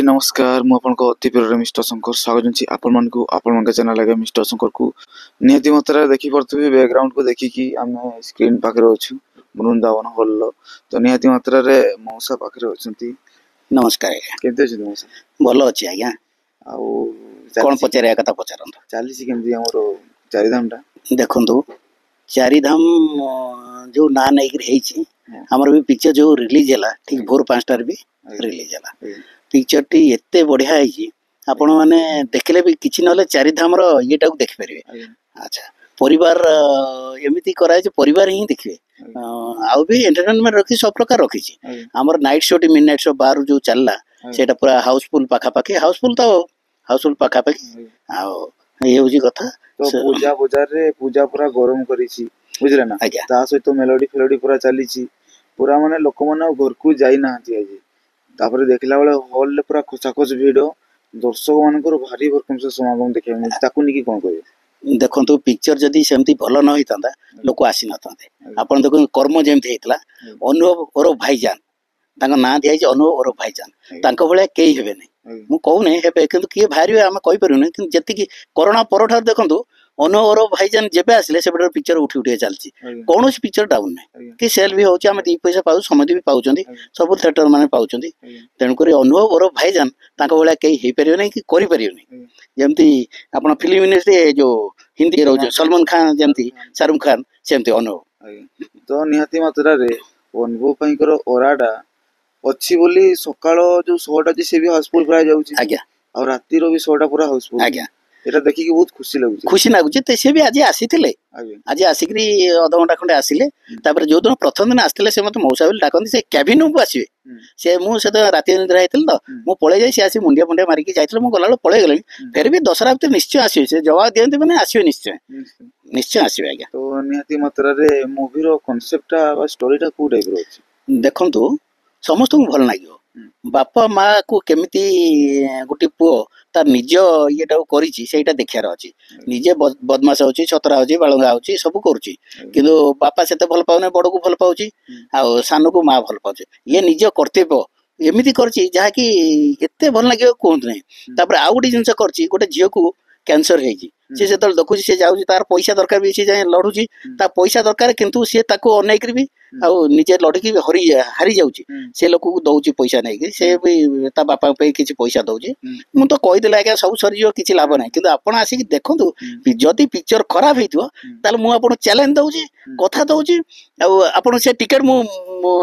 नमस्कार मु आपनको अति प्रिय मिस्टर शंकर स्वागत छी आपण मन को आपण मन के चैनल लगे मिस्टर शंकर को नियति मात्रा देखि पड़थबे बैकग्राउंड को देखि कि हम स्क्रीन पाखरे अछु वृंदावन हॉल तो नियति मात्रा रे मौसा पाखरे अछंती। नमस्कार केते छी मौसा? भलो अछि आज्ञा आ कोन पचारे कथा पचारंत चाली छी केमती हमरो चारि धामटा देखंतु चारि धाम जो ना नै रही छी हमर भी पिक्चर जो रिलीज हला ठीक भोर 5 टार भी रिलीज हला पिक्चर टी एते बढ़िया है जी आपण माने देखले भी किछि नले चारि धाम रो एटा को देख परिबे। अच्छा परिवार एमिति कराय जे परिवार ही देखिबे आ भी एंटरटेनमेंट रखी सब प्रकार रखी छी हमर night show T mid night show बार जो चलला सेटा पूरा हाउसफुल पाखा पाखी हाउसफुल पाखा पाखी आ ये होजी कथा तो पूजा बाजार रे पूजा पूरा गरम करी छी बुझले ना ता सहित मेलोडी फेलोडी पूरा चली छी पूरा माने लोक माने घर को जाई ना छी आज तापर देखला बेले हॉल ले पूरा खचाखच भिड़ो दर्शक मानकर भारी भरकम से समागम देखै मिल ताकू निकी कोन कहबे। देखंतु पिक्चर जदी सेमती भलो न होइतांदा लोक आसी नथांते आपण देखो कर्म जेमती हेतला अनुभव और भाईजान तांका ना दिया जे अनुभव और भाईजान तांका भले केही हेबे नै मु कहू नै हेबे किंतु के भारी हम कहि परु नै किंतु जति कि कोरोना परठार देखंतु अनुभव और भाईजान जेबे आसिले सेबडर पिक्चर उठी उठी चलची कोनोस पिक्चर डाउन नै कि सेल भी होची हम 2 पैसा पाउ समिति भी पाउचंदी सब थिएटर माने पाउचंदी तेनु करी अनुभव और भाईजान तांका भले केही हे परियो नै कि करि परियो नै जेमती आपण फिल्म इंडस्ट्री जो हिंदी रो सलमान खान जेमती शाहरुख खान सेमती अनुभव तो निहाती मात्रा रे अनुभव पई करो ओराडा अच्छी बोली सकाळ जो शोटा जे से भी हाउसफुल प्राय जाउची आज्ञा और राती रो भी शोटा पूरा हाउसफुल आज्ञा एटा देखि कि बहुत खुशी लागुची ते से भी आज आसीथिले आज आसिकरी आधा घंटा खंडे आसिले तापर जो दिन प्रथम दिन आस्तिले से मत मौसा बिल डाकंदी से केबिन को आसीबे से मु से राती निद्रा हेतिल तो मु पळे जाई से आसी मुंडिया मुंडिया मारी कि जाइतले मु गलालो पळे गेले फेर भी दसरा भीतर निश्चय आसीबे से जवाब देंते माने आसीबे निश्चय आसीबे आज्ञा। तो निहाती मात्रा रे मूवी रो कांसेप्टटा बा स्टोरीटा को टाइप रो अछि देखंतु समस्त को भल लागियो बापा माँ को केमिति गोटे पुओ तार निज येटा करिछि सेटा देखियार अछि निजे बदमाश होछि छतरा होछि बाळंगा होछि सब करूछि किंतु बापा सेते भल पाउने बड़ को भल पाउछि आ सानो को माँ भल पाउछि ये निज कर्तव्य एमिति करछि जहा कि एते भल लागियो कोंत नै तापर आ गोटे जिंस करछि गोटे झियो को कैंसर हेछि से जेतल देखुछि से जाउछि तार पैसा दरकार भी से जाय लढुछि ता पैसा दरकार किंतु से ताको अनै करबी आ निजे लढकी हारी जाउछि से लोक को दउछि पैसा नै कि से भी ता बापा पे किछि पैसा दउछि मु तो कहि देला आज्ञा सब सरियो किछि लाभ नै किंतु आपण आसी कि देखंतु जदी पिक्चर खराब हेतिबो ताल मु आपण चैलेंज दउछि कथा दउछि आ आपण से टिकट मु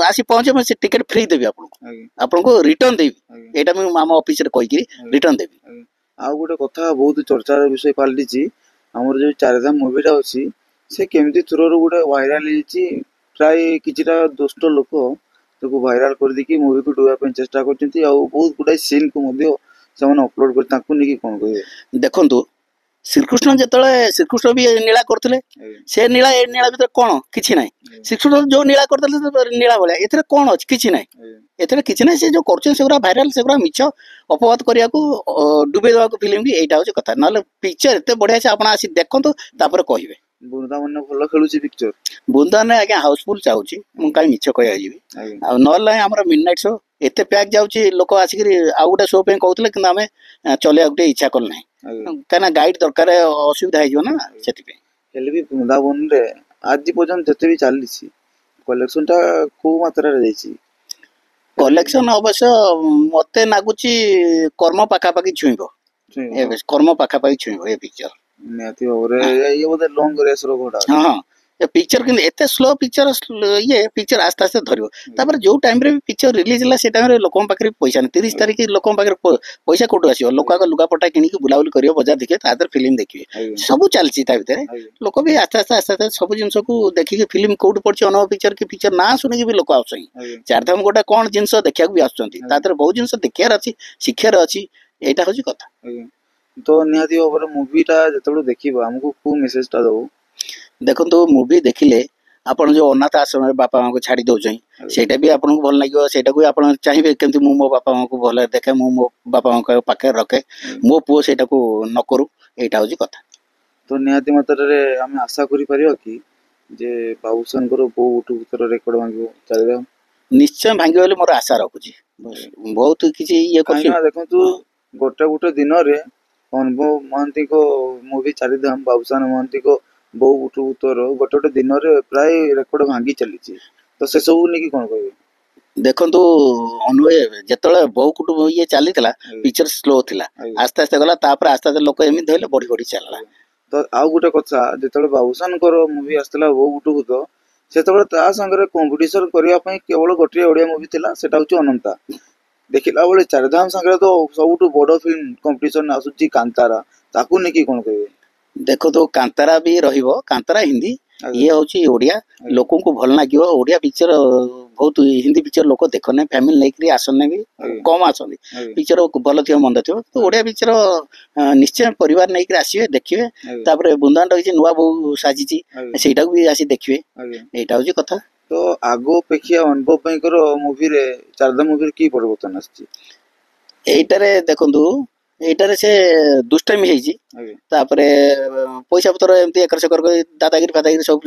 आसी पहुंचे मैं से टिकट फ्री देबी आपण को रिटर्न देबी एटा मु मामा ऑफिस रे कहि कि रिटर्न देबी। आ गोटे कथा बहुत चर्चार विषय पालटिची हमर जो चारिधाम मूवीटा अछि से केमती थ्रोर गोटे वायरल हेछि प्राय किछिटा दुष्ट लोक ताको वायरल कर दी कि मूवी को डुबा पे चेष्टा करछंती आ बहुत गुडा सीन को मध्य समान अपलोड कर ताकू निकी कोन कहबे। देखंतु श्रीकृष्ण जेतले श्रीकृष्ण भी नीला करथले से नीला ए नीला भीतर कोन किछि नै श्रीकृष्ण जो नीला करथले नीला बोले एथरे कोन अछि किछि नै एथरे किछि नै से जो करछन सेगरा भाइरल सेगरा मिछ अपवाद करिया को डुबे देवा को फिल्म भी एटा होछ कथा नले पिक्चर एते बढ़िया से आपण आसी देखंतु तापर कहिबे। वृंदावन भलो खेलुची पिक्चर वृंदावन आज्ञा हाउसफुल चाहूची मु काई मिछ कहि आजीबी आ नले हमर मिडनाइट शो एते पैक जाउची लोक आसीकरी आ गोटे शो पे कहउतले कि हमें चले गुटे इच्छा करल नै काना गाइड दरकार असुविधा है ना सेति पे हेले भी वृंदावन रे आज पर्यंत जते भी चालीसी कलेक्शनटा को मात्रा रे जाईची कलेक्शन अवश्य मते नागुची कर्म पाखा पाखी छुइबो ए कर्म पाखा पाखी छुइबो ए पिक्चर नेति ओरे ये बोले लॉन्ग रेस रो घोड़ा हां ए पिक्चर कि एते स्लो पिक्चर ये पिक्चर आस्ते आस्ते धरियो तापर जो टाइम रे पिक्चर रिलीज हला से टाइम रे लोकम पाखरे पैसा 30 तारिख लोकम पाखरे पैसा कोटो आसीयो लोका का लुगा पटा किनी के बुलाउल करियो बाजार देखे तादर फिल्म देखिए सब चलची ता भीतर लोक भी आस्ते आस्ते सब जिंस को देखि के फिल्म कोड पड़छ अनव पिक्चर की पिक्चर ना सुनि के भी लोक आउसई चारधाम गोटा कोन जिंस देखिया भी आछंती तादर बहुत जिंस देखियार अछि शिक्षार अछि एटा होची कथा। तो निहाती ओवर मूवीटा जतबो देखिबो हमको को मेसेजटा दो देखंतु मूवी देखिले आपण जो अनाथ आश्रम में बापा मां को छाड़ी दउछई सेटा भी आपन को भल लागियो सेटा को आपण चाहिबे केंति मु मो बापा मां को भल देखे मु मो बापा मां को पाखे रखे मो पुओ सेटा को न करू एटा होजी कथा। तो निहाती मात्रा रे हम आशा करि परियो कि जे बाबूसन को बो उठु उतर रेकॉर्ड मांगो चालिबा ନିଶ୍ଚୟ ଭାଙ୍ଗିବ ବୋଲି ମୋର ଆଶା ରଖୁଛି। ବହୁତ କିଛି ଇଏ କରୁଛି। କାହିଁକିନା ଦେଖନ୍ତୁ ଗୋଟେ ଗୋଟେ ଦିନରେ ଅନୁଭବ ମହାନ୍ତିଙ୍କ ମୁଭି ଚାରିଧାମ, ବାବୁସାନ ମହାନ୍ତିଙ୍କ ବୋଉ ବୁଟୁ ଭୂତର ଗୋଟେ ଗୋଟେ ଦିନରେ ପ୍ରାୟ ରେକର୍ଡ ଭାଙ୍ଗି ଚାଲିଛି। ତ ସେ ସବୁ ନେଇକି କଣ କହିବେ? ଦେଖନ୍ତୁ ଅନୁଭବ ଯେତେବେଳେ ବୋଉ କୁଟୁମ୍ବ ଇଏ ଚାଲିଥିଲା ପିକ୍ଚର ସ୍ଲୋ ଥିଲା, ଆସ୍ତେ ଆସ୍ତେ ଗଲା, ତାପରେ ଆସ୍ତେ ଆସ୍ତେ ଲୋକ ଏମିତି ଧଇଲେ ବଢି ବଢି ଚାଲିଲା। ତ ଆଉ ଗୋଟେ କଥା, ଯେତେବେଳେ ବାବୁସାନଙ୍କର ମୁଭି ଆସିଥିଲା ବୋଉ ବୁଟୁ ଭୂତ, ସେତେବେଳେ ତା ସାଙ୍ଗରେ କମ୍ପିଟିସନ କରିବା ପାଇଁ କେବଳ ଗୋଟିଏ ଓଡିଆ ମୁଭି ଥିଲା, ସେଟା ହଉଛି ଅନନ୍ତା। ଦେଖିଲା ବେଳେ ଚାରିଧାମ ସାଙ୍ଗରେ ତ ସବୁଠୁ ବଡ ଫିଲ୍ମ କମ୍ପିଟିସନ ଆସୁଛି କାନ୍ତାରା, ତାକୁ ନେଇକି କଣ କହିବେ? ଦେଖନ୍ତୁ କାନ୍ତାରା ବି ରହିବ, କାନ୍ତାରା ହିନ୍ଦୀ, ଇଏ ହଉଛି ଓଡିଆ। ଲୋକଙ୍କୁ ଭଲ ଲାଗିବ। ଓଡିଆ ପିକ୍ଚର ବହୁତ ହିନ୍ଦୀ ପିକ୍ଚର ଲୋକ ଦେଖନେ, ଫ୍ୟାମିଲି ନେଇକରି ଆସନେ ବି କମ ଆସନ୍ତି। ପିକ୍ଚର ଭଲ ଥିବ ମନ୍ଦ ଥିବ, ତ ଓଡିଆ ପିକ୍ଚର ନିଶ୍ଚୟ ପରିବାର ନେଇକରି ଆସିବେ ଦେଖିବେ। ତାପରେ ବୃନ୍ଦାବନ କିଛି ନୂଆ ବୋଉ ସାଜିଛି, ସେଇଟାକୁ ବି ଆସି ଦେଖିବେ। ଏଇଟା ହଉଛି କଥା। ତ ଆଗ ଅପେକ୍ଷା ଅନୁଭବ ଭାଇଙ୍କର ମୁଭିରେ, ଚାରିଧାମ ମୁଭିରେ କି ପରିବର୍ତ୍ତନ ଆସିଛି? ଏଇଟାରେ ଦେଖନ୍ତୁ, ଏଇଟାରେ ସେ ଦୁଷ୍ଟାମି ହେଇଛି, ତାପରେ ପଇସା ପତ୍ର ଏମିତି ଏକର ସେକର କରି ଦାଦାଗିରି ଫାଦାଗିରି ସବୁ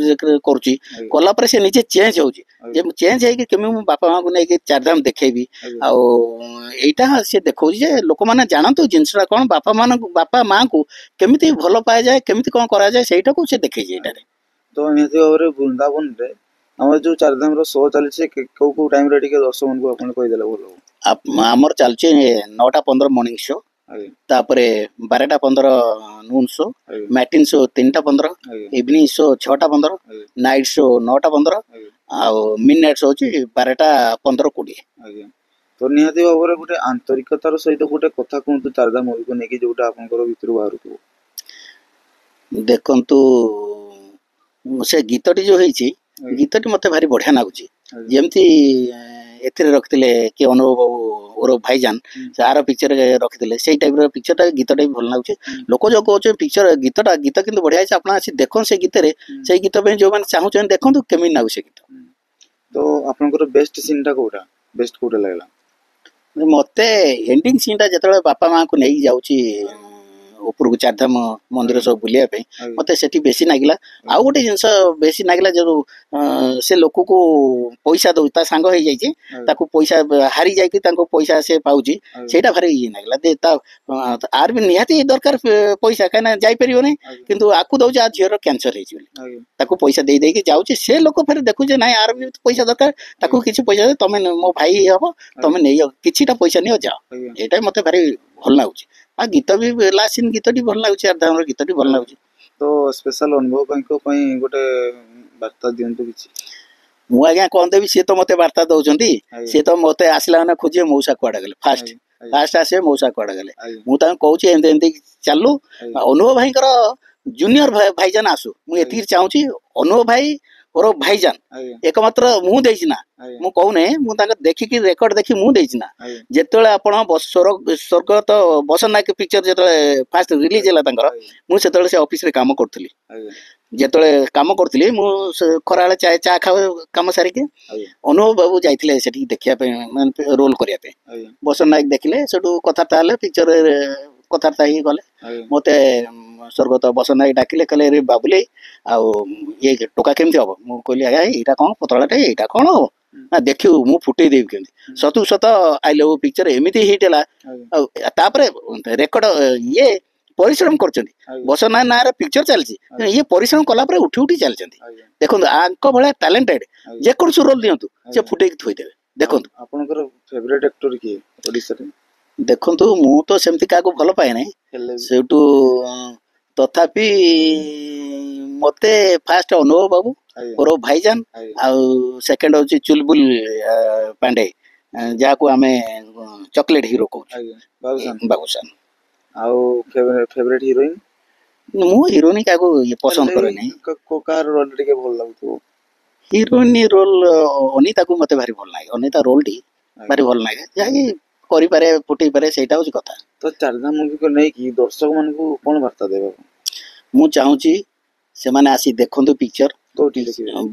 କରୁଛି। କଲା ପରେ ସେ ନିଜେ ଚେଞ୍ଜ ହଉଛି, ଯେ ମୁଁ ଚେଞ୍ଜ ହେଇକି କେମିତି ମୁଁ ବାପା ମାଙ୍କୁ ନେଇକି ଚାରିଧାମ ଦେଖେଇବି। ଆଉ ଏଇଟା ସେ ଦେଖଉଛି ଯେ ଲୋକମାନେ ଜାଣନ୍ତୁ ଜିନିଷଟା କଣ, ବାପା ମାଙ୍କୁ କେମିତି ଭଲ ପାଆଯାଏ, କେମିତି କଣ କରାଯାଏ, ସେଇଟାକୁ ସେ ଦେଖେଇଛି ଏଇଟାରେ। ତ ନିହାତି ଭାବରେ ବୃନ୍ଦାବନରେ ଆମର ଯୋଉ ଚାରିଧାମର ଶୋ ଚାଲିଛି, କୋଉ କୋଉ ଟାଇମରେ ଟିକେ ଦର୍ଶକମାନଙ୍କୁ ଆପଣ କହିଦେଲେ ଭଲ ହବ? ଆମର ଚାଲିଛି 9ଟା 15 ମର୍ଣ୍ଣିଂ ଶୋ, ତାପରେ 12ଟା 15 ନୁନ୍ ଶୋ, ମ୍ୟାଟିନ୍ ଶୋ 3ଟା 15, ଇଭିନିଂ ଶୋ 6ଟା 15, ନାଇଟ୍ ଶୋ 9ଟା 15, ଆଉ ମିଡ୍ ନାଇଟ୍ ଶୋ ହଉଛି 12ଟା 15 20। ତ ନିହାତି ଭାବରେ ଗୋଟେ ଆନ୍ତରିକତାର ସହିତ ଗୋଟେ କଥା କୁହନ୍ତୁ ଚାରିଧାମ ମୁଭିକୁ ନେଇକି, ଯୋଉଟା ଆପଣଙ୍କର ଭିତରୁ ବାହାରୁଥିବ। ଦେଖନ୍ତୁ ସେ ଗୀତଟି ଯୋଉ ହେଇଛି, ଗୀତଟି ମତେ ଭାରି ବଢିଆ ଲାଗୁଛି। ଯେମିତି ଏଥିରେ ରଖିଥିଲେ କି ଅନୁଭବ ବାବୁ ଓରଫ ଭାଇଜାନ, ଆର ପିକ୍ଚର ରଖିଥିଲେ, ସେଇ ଟାଇପର ପିକ୍ଚରଟା, ଗୀତଟା ବି ଭଲ ଲାଗୁଛି। ଲୋକ ଯୋଉ କହୁଛନ୍ତି ପିକ୍ଚର ଗୀତ କିନ୍ତୁ ବଢିଆ ହେଇଛି, ଆପଣ ଆସି ଦେଖନ୍ତୁ ସେ ଗୀତରେ। ସେଇ ଗୀତ ପାଇଁ ଯୋଉମାନେ ଚାହୁଁଛନ୍ତି ଦେଖନ୍ତୁ କେମିତି ଲାଗୁଛି ସେ ଗୀତ। ତ ଆପଣଙ୍କର ବେଷ୍ଟ ସିନ୍ଟା କୋଉଟା, ବେଷ୍ଟ କୋଉଟା ଲାଗିଲା? ମତେ ଏଣ୍ଡିଂ ସିନ୍ଟା ଯେତେବେଳେ ବାପା ମାଙ୍କୁ ନେଇକି ଯାଉଛି ଉପରକୁ ଚାରିଧାମ ମନ୍ଦିର ସବୁ ବୁଲିବା ପାଇଁ, ମତେ ସେଠି ବେଶୀ ଲାଗିଲା। ଆଉ ଗୋଟେ ଜିନିଷ ବେଶୀ ଲାଗିଲା, ଯୋଉ ସେ ଲୋକକୁ ପଇସା ଦଉଛି, ତା ସାଙ୍ଗ ହେଇଯାଇଛି, ତାକୁ ପଇସା ହାରି ଯାଇକି ତାଙ୍କୁ ପଇସା ସେ ପାଉଛି, ସେଇଟା ଭାରି ଇଏ ଲାଗିଲା। ଆର ବି ନିହାତି ଦରକାର ପଇସା, କାହିଁକିନା ଯାଇପାରିବ ନାହିଁ, କିନ୍ତୁ ଆକୁ ଦଉଛି ଆ ଝିଅର କ୍ୟାନ୍ସର ହେଇଛି ବୋଲି, ତାକୁ ପଇସା ଦେଇ ଦେଇକି ଯାଉଛି। ସେ ଲୋକ ଫେରେ ଦେଖୁଛି ନାଇଁ ଆର ବି ପଇସା ଦରକାର, ତାକୁ କିଛି ପଇସା ଦେ, ତମେ ମୋ ଭାଇ ହବ, ତମେ ନେଇ କିଛିଟା ପଇସା ନିଅ ଯାଅ। ଏଇଟା ମତେ ଭାରି ଭଲ ଲାଗୁଛି। ଆଉ ଗୀତ ବି ଲାଷ୍ଟ ସିନ୍ ଗୀତଟି ଭଲ ଲାଗୁଛି, ଚାରିଧାମର ଗୀତଟି ଭଲ ଲାଗୁଛି। ତ ସ୍ପେଶାଲ ଅନୁଭବ ଭାଇଙ୍କ ପାଇଁ ଗୋଟେ ବାର୍ତ୍ତା ଦିଅନ୍ତୁ କିଛି। ମୁଁ ଆଜ୍ଞା କଣ ଦେବି, ସିଏ ତ ମତେ ବାର୍ତ୍ତା ଦଉଛନ୍ତି। ସିଏ ତ ମତେ ଆସିଲା ମାନେ ଖୋଜିବେ ମଉସା କୁଆଡେ ଗଲେ, ଫାଷ୍ଟ ଆସିବେ ମଉସା କୁଆଡେ ଗଲେ। ମୁଁ ତାଙ୍କୁ କହୁଛି ଏମିତି ଏମିତି ଚାଲୁ। ଅନୁଭବ ଭାଇଙ୍କର ଜୁନିୟର ଭାଇଜାନ ଆସୁ, ମୁଁ ଏତିକି ଚାହୁଁଛି। ଅନୁଭବ ଭାଇ ମୋର ଭାଇଜାନ ଏକମାତ୍ର ମୁଁ ଦେଇଛି ନା, ମୁଁ କହୁନି, ମୁଁ ତାଙ୍କ ଦେଖିକି ରେକର୍ଡ ଦେଖି ମୁଁ ଦେଇଛି ନା। ଯେତେବେଳେ ଆପଣ ସ୍ୱର୍ଗତ ବସନ୍ତ ନାୟକ ପିକ୍ଚର ଯେତେବେଳେ ଫାଷ୍ଟ ରିଲିଜ ହେଲା ତାଙ୍କର, ମୁଁ ସେତେବେଳେ ସେ ଅଫିସରେ କାମ କରୁଥିଲି। ଯେତେବେଳେ କାମ କରୁଥିଲି, ମୁଁ ଖରାବେଳେ ଚା ଖାଉ କାମ ସାରିକି, ଅନୁଭବ ବାବୁ ଯାଇଥିଲେ ସେଠିକି ଦେଖିବା ପାଇଁ, ମାନେ ରୋଲ କରିବା ପାଇଁ। ବସନ୍ତ ନାୟକ ଦେଖିଲେ, ସେଠୁ କଥାବାର୍ତ୍ତା ହେଲେ, ପିକ୍ଚରରେ କଥାବାର୍ତ୍ତା ହେଇକି ଗଲେ। ମତେ ସ୍ୱର୍ଗତ ବସନ୍ତ ନାୟକ ଡାକିଲେ, କହିଲେ ରେ ବାବୁଲି, ଆଉ ଇଏ ଟୋକା କେମିତି ହବ? ମୁଁ କହିଲି ଆଜ୍ଞା ଏଇଟା କଣ ପତଳାଟେ, ଏଇଟା କଣ ହବ ନା, ଦେଖିବୁ ମୁଁ ଫୁଟେଇ ଦେବି କେମିତି। ସତୁ ସତ ଆଇ ଲଭ୍ ପିକ୍ଚର ଏମିତି ହିଟ୍ ହେଲା। ଆଉ ତାପରେ ରେକର୍ଡ ଇଏ ପରିଶ୍ରମ କରୁଛନ୍ତି, ବସନ୍ତ ନାୟକ ନାଁରେ ପିକ୍ଚର ଚାଲିଛି, ଇଏ ପରିଶ୍ରମ କଲା ପରେ ଉଠି ଉଠି ଚାଲିଛନ୍ତି। ଦେଖନ୍ତୁ ଆଙ୍କ ଭଳିଆ ଟ୍ୟାଲେଣ୍ଟେଡ ଯେକୌଣସି ରୋଲ ଦିଅନ୍ତୁ ସେ ଫୁଟେଇକି ଥୋଇଦେବେ। ଦେଖନ୍ତୁ ଆପଣଙ୍କର ଫେଭରେଟ ଆକ୍ଟର କିଏ ଓଡିଶାରେ? ଦେଖନ୍ତୁ ମୁଁ ତ ସେମିତି କାହାକୁ ଭଲ ପାଏ ନାହିଁ, ସେଇଠୁ ତଥାପି ମତେ ଫାଷ୍ଟ ଅନୁଭବ ବାବୁ ଓରଫ ଭାଇଜାନ, ଆଉ ସେକେଣ୍ଡ ହଉଛି ଚୁଲବୁଲ ପାଣ୍ଡେ, ଯାହାକୁ ଆମେ ଚକୋଲେଟ ହିରୋ କହୁଛୁ, ବାବୁସାନ। ଆଉ ଫେଭରେଟ ହିରୋଇନ? ମୁଁ ହିରୋଇନ କାହାକୁ ପସନ୍ଦ କରେନି। କାହାର ରୋଲ ଟିକେ ଭଲ ଲାଗୁଥିବ? ହିରୋଇନ ରୋଲ ଅନିତାକୁ ମତେ ଭାରି ଭଲ ଲାଗେ, ଅନିତା ରୋଲଟି ଭାରି ଭଲ ଲାଗେ, ଯାହାକି କରିପାରେ ଫୁଟେଇ ପାରେ, ସେଇଟା ହଉଛି କଥା। ତ ଚାରିଧାମ ମୁଭିକୁ ନେଇକି ଦର୍ଶକ ମାନଙ୍କୁ କଣ ବାର୍ତ୍ତା ଦେବ? ମୁଁ ଚାହୁଁଛି ସେମାନେ ଆସି ଦେଖନ୍ତୁ ପିକ୍ଚର।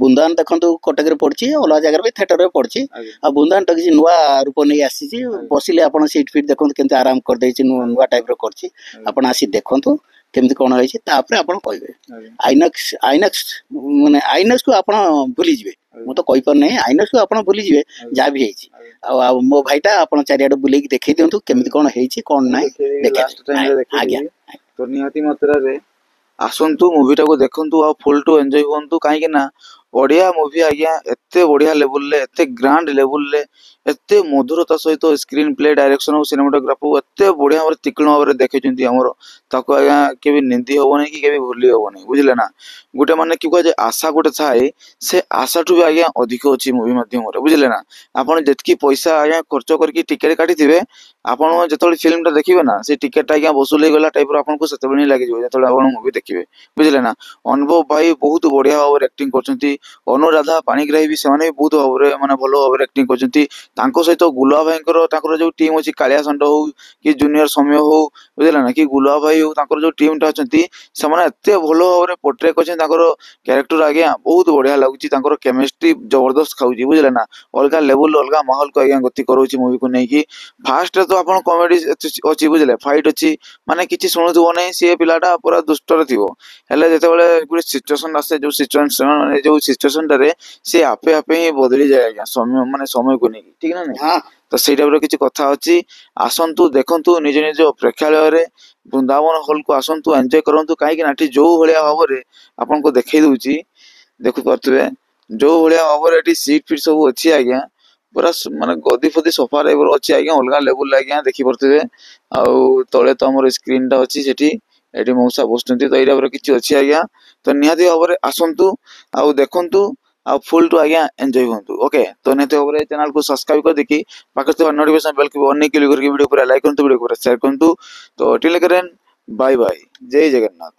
ବୃନ୍ଦାବନ ଦେଖନ୍ତୁ, କଟକରେ ପଡିଛି, ଅଲଗା ଜାଗାରେ ବି ଥିଏଟରରେ ପଡିଛି। ଆଉ ବୃନ୍ଦାବନ ତ କିଛି ନୂଆ ରୂପ ନେଇ ଆସିଛି, ବସିଲେ ଆପଣ ସିଟ୍ ଫିଟ୍ ଦେଖନ୍ତୁ କେମିତି ଆରାମ କରିଦେଇଛି, ନୂଆ ଟାଇପର କରିଛି। ଆପଣ ଆସି ଦେଖନ୍ତୁ, କେମିତି କ'ଣ ହେଇଛି ତାପରେ ଆପଣ କହିବେ। ଆଜ୍ଞା ଆଇନକ୍ସ ଆଇନକ୍ସ ମାନେ ଆଇନକ୍ସକୁ ଆପଣ ଭୁଲିଯିବେ। ମୁଁ ତ କହିପାରୁନାହିଁ, ଆଇନକ୍ସକୁ ଆପଣ ଭୁଲିଯିବେ ଯାହା ବି ହେଇଛି। ଆଉ ମୋ ଭାଇଟା ଆପଣ ଚାରିଆଡ଼େ ବୁଲେଇକି ଦେଖେଇ ଦିଅନ୍ତୁ କେମିତି କ'ଣ ହେଇଛି କ'ଣ ନାହିଁ। ଲାଷ୍ଟ ଟାଇମରେ ଆଜ୍ଞା ଦେଖେଇଦେବି। ତ ନିହାତି ମାତ୍ରାରେ ଆସନ୍ତୁ ମୁଭିଟାକୁ ଦେଖନ୍ତୁ ଆଉ ଫୁଲ୍ ଟୁ ଏନ୍ଜୟ ହୁଅନ୍ତୁ, କାହିଁକି ନା ବଢିଆ ମୁଭି ଆଜ୍ଞା, ଏତେ ବଢିଆ ଲେବୁଲରେ, ଏତେ ଗ୍ରାଣ୍ଡ ଲେବୁଲରେ, ଏତେ ମଧୁରତା ସହିତ ସ୍କ୍ରିନ୍ ପ୍ଲେ, ଡାଇରେକ୍ସନ ଆଉ ସିନେମାଟୋଗ୍ରାଫି ଏତେ ବଢିଆ ଭାବରେ ତୀକ୍ଷ୍ଣ ଭାବରେ ଦେଖେଇଛନ୍ତି ଆମର, ତାକୁ ଆଜ୍ଞା କେବେ ନିନ୍ଦି ହବନି କି କେବେ ଭୁଲି ହବନି, ବୁଝିଲେ ନା। ଗୋଟେ ମାନେ କି କୁହାଯାଏ ଆଶା ଗୋଟେ ଥାଏ, ସେ ଆଶାଠୁ ବି ଆଜ୍ଞା ଅଧିକ ଅଛି ମୁଭି ମାଧ୍ୟମରେ, ବୁଝିଲେ ନା। ଆପଣ ଯେତିକି ପଇସା ଆଜ୍ଞା ଖର୍ଚ୍ଚ କରିକି ଟିକେଟ କାଟିଥିବେ, ଆପଣ ଯେତେବେଳେ ଫିଲ୍ମଟା ଦେଖିବେ ନା, ସେ ଟିକେଟଟା ଆଜ୍ଞା ବସୁଲ ହେଇଗଲା ଟାଇପର ଆପଣଙ୍କୁ ସେତେବେଳେ ହିଁ ଲାଗିଯିବ ଯେତେବେଳେ ଆପଣ ମୁଭି ଦେଖିବେ, ବୁଝିଲେ ନା। ଅନୁଭବ ଭାଇ ବହୁତ ବଢିଆ ଭାବରେ ଆକ୍ଟିଂ କରୁଛନ୍ତି, ଅନୁରାଧା ପାଣିଗ୍ରାହୀ ବି ସେମାନେ ବି ବହୁତ ଭାବରେ ମାନେ ଭଲ ଭାବରେ ଆକ୍ଟିଂ କରୁଛନ୍ତି। ତାଙ୍କ ସହିତ ଗୁଲୁଆ ଭାଇଙ୍କର ତାଙ୍କର ଯୋଉ ଟିମ୍ ଅଛି, କାଳିଆ ଷଣ୍ଢ ହଉ କି ଜୁନିୟର ସୌମ୍ୟ ହଉ, ବୁଝିଲେ ନା, କି ଗୁଲୁଆ ଭାଇ ହଉ, ତାଙ୍କର ଯୋଉ ଟିମ୍ଟା ଅଛନ୍ତି ସେମାନେ ଏତେ ଭଲ ଭାବରେ ପୋର୍ଟ୍ରେ କରିଛନ୍ତି ତାଙ୍କର କ୍ୟାରେକ୍ଟର ଆଜ୍ଞା, ବହୁତ ବଢିଆ ଲାଗୁଛି। ତାଙ୍କର କେମିଷ୍ଟ୍ରି ଜବରଦସ୍ତ ଖାଉଛି, ବୁଝିଲେ ନା। ଅଲଗା ଲେବୁଲ ଅଲଗା ମାହୋଲକୁ ଆଜ୍ଞା ଗତି କରଉଛି ମୁଭିକୁ ନେଇକି। ଫାର୍ଷ୍ଟରେ ତ ଆପଣ କମେଡି ଅଛି, ବୁଝିଲେ, ଫାଇଟ୍ ଅଛି, ମାନେ କିଛି ଶୁଣୁଥିବ ନାହିଁ, ସିଏ ପିଲାଟା ପୁରା ଦୁଷ୍ଟରେ ଥିବ, ହେଲେ ଯେତେବେଳେ ଗୋଟେ ସିଚୁଏସନ ଆସେ, ଯୋଉ ସିଚୁଏସନଟାରେ ସେ ଆପେ ଆପେ ହିଁ ବଦଳି ଯାଏ ଆଜ୍ଞା, ମାନେ ସମୟକୁ ନେଇକି, ଠିକ ନା ନାଇଁ। ହଁ ତ ସେଇ ଟାଇପର କିଛି କଥା ଅଛି। ଆସନ୍ତୁ ଦେଖନ୍ତୁ ନିଜ ନିଜ ପ୍ରେକ୍ଷାଳୟରେ, ବୃନ୍ଦାବନ ହଲକୁ ଆସନ୍ତୁ, ଏନ୍ଜୟ କରନ୍ତୁ, କାହିଁକି ନା ଏଠି ଯୋଉ ଭଳିଆ ଭାବରେ ଆପଣଙ୍କୁ ଦେଖେଇ ଦଉଛି, ଦେଖିପାରୁଥିବେ ଯୋଉ ଭଳିଆ ଭାବରେ ଏଠି ସିଟ୍ ଫିଟ୍ ସବୁ ଅଛି ଆଜ୍ଞା, ପୁରା ମାନେ ଗଦି ଫଦି ସଫା ଟାଇପର ଅଛି ଆଜ୍ଞା, ଅଲଗା ଲେବୁଲ ଆଜ୍ଞା, ଦେଖିପାରୁଥିବେ। ଆଉ ତଳେ ତ ଆମର ସ୍କ୍ରିନଟା ଅଛି ସେଠି, ଏଠି ମଉସା ବସୁଛନ୍ତି, ତ ଏଇ ଟାଇପର କିଛି ଅଛି ଆଜ୍ଞା। ତ ନିହାତି ଭାବରେ ଆସନ୍ତୁ ଆଉ ଦେଖନ୍ତୁ ଆଉ ଫୁଲ୍ ଟୁ ଆଜ୍ଞା ଏନ୍ଜୟ ହୁଅନ୍ତୁ। ଓକେ, ତ ନିହାତି ଭାବରେ ଚ୍ୟାନେଲକୁ ସବସ୍କ୍ରାଇବ କରିଦେଇକି ପାଖରେ ଥିବା ନୋଟିଫିକେସନ ବେଲକୁ ଅନେକ କ୍ଲିକ୍ କରିକି ଭିଡ଼ିଓ ପୁରା ଲାଇକ୍ କରନ୍ତୁ, ଭିଡ଼ିଓ ପୁରା ସେୟାର କରନ୍ତୁ। ତ ଟିଲ୍ କେରେନ୍, ବାय ବାय, ଜୟ ଜଗନ୍ନାଥ।